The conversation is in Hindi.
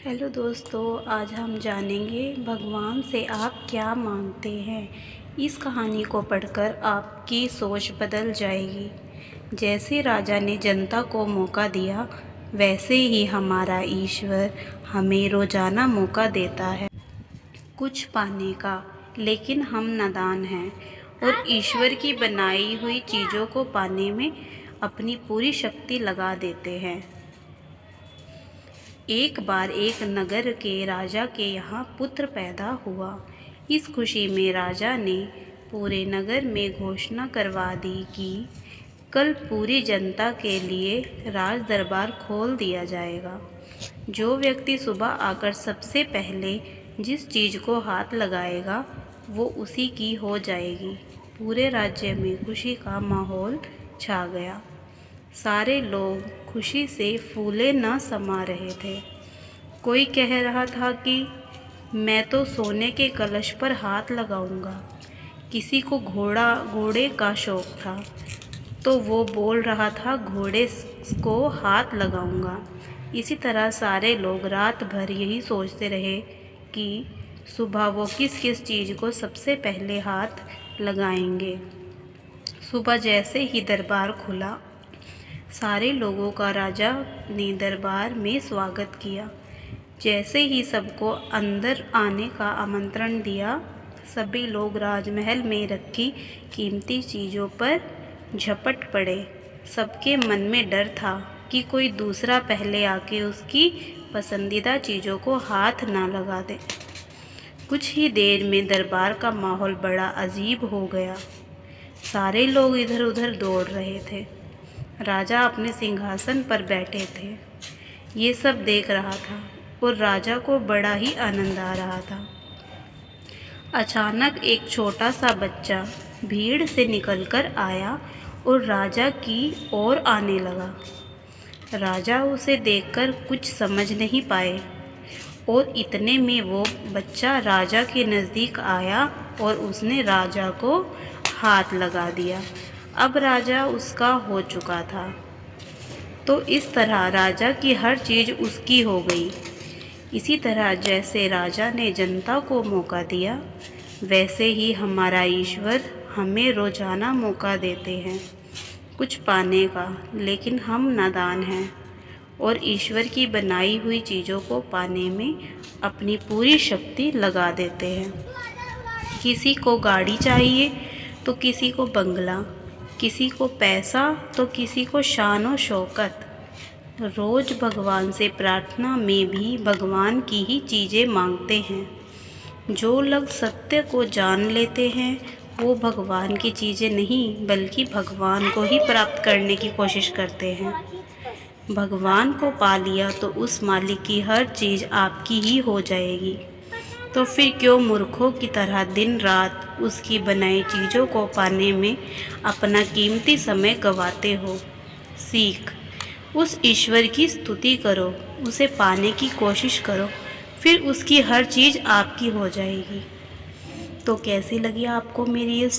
हेलो दोस्तों, आज हम जानेंगे भगवान से आप क्या मांगते हैं। इस कहानी को पढ़कर आपकी सोच बदल जाएगी। जैसे राजा ने जनता को मौका दिया, वैसे ही हमारा ईश्वर हमें रोज़ाना मौका देता है कुछ पाने का, लेकिन हम नादान हैं और ईश्वर की बनाई हुई चीज़ों को पाने में अपनी पूरी शक्ति लगा देते हैं। एक बार एक नगर के राजा के यहाँ पुत्र पैदा हुआ। इस खुशी में राजा ने पूरे नगर में घोषणा करवा दी कि कल पूरी जनता के लिए राज दरबार खोल दिया जाएगा। जो व्यक्ति सुबह आकर सबसे पहले जिस चीज़ को हाथ लगाएगा वो उसी की हो जाएगी। पूरे राज्य में खुशी का माहौल छा गया। सारे लोग खुशी से फूले न समा रहे थे। कोई कह रहा था कि मैं तो सोने के कलश पर हाथ लगाऊंगा। किसी को घोड़े का शौक था तो वो बोल रहा था घोड़े को हाथ लगाऊंगा। इसी तरह सारे लोग रात भर यही सोचते रहे कि सुबह वो किस किस चीज़ को सबसे पहले हाथ लगाएंगे। सुबह जैसे ही दरबार खुला, सारे लोगों का राजा ने दरबार में स्वागत किया। जैसे ही सबको अंदर आने का आमंत्रण दिया, सभी लोग राजमहल में रखी कीमती चीज़ों पर झपट पड़े। सबके मन में डर था कि कोई दूसरा पहले आके उसकी पसंदीदा चीज़ों को हाथ ना लगा दे। कुछ ही देर में दरबार का माहौल बड़ा अजीब हो गया। सारे लोग इधर उधर दौड़ रहे थे। राजा अपने सिंहासन पर बैठे थे। ये सब देख रहा था और राजा को बड़ा ही आनंद आ रहा था। अचानक एक छोटा सा बच्चा भीड़ से निकलकर आया और राजा की ओर आने लगा। राजा उसे देखकर कुछ समझ नहीं पाए और इतने में वो बच्चा राजा के नज़दीक आया और उसने राजा को हाथ लगा दिया। अब राजा उसका हो चुका था, तो इस तरह राजा की हर चीज़ उसकी हो गई। इसी तरह जैसे राजा ने जनता को मौका दिया, वैसे ही हमारा ईश्वर हमें रोज़ाना मौका देते हैं कुछ पाने का, लेकिन हम नादान हैं और ईश्वर की बनाई हुई चीज़ों को पाने में अपनी पूरी शक्ति लगा देते हैं। किसी को गाड़ी चाहिए तो किसी को बंगला, किसी को पैसा तो किसी को शान और शौकत। रोज़ भगवान से प्रार्थना में भी भगवान की ही चीज़ें मांगते हैं। जो लोग सत्य को जान लेते हैं वो भगवान की चीज़ें नहीं बल्कि भगवान को ही प्राप्त करने की कोशिश करते हैं। भगवान को पा लिया तो उस मालिक की हर चीज़ आपकी ही हो जाएगी। तो फिर क्यों मूर्खों की तरह दिन रात उसकी बनाई चीज़ों को पाने में अपना कीमती समय गंवाते हो। सीख, उस ईश्वर की स्तुति करो, उसे पाने की कोशिश करो, फिर उसकी हर चीज़ आपकी हो जाएगी। तो कैसी लगी आपको मेरी ये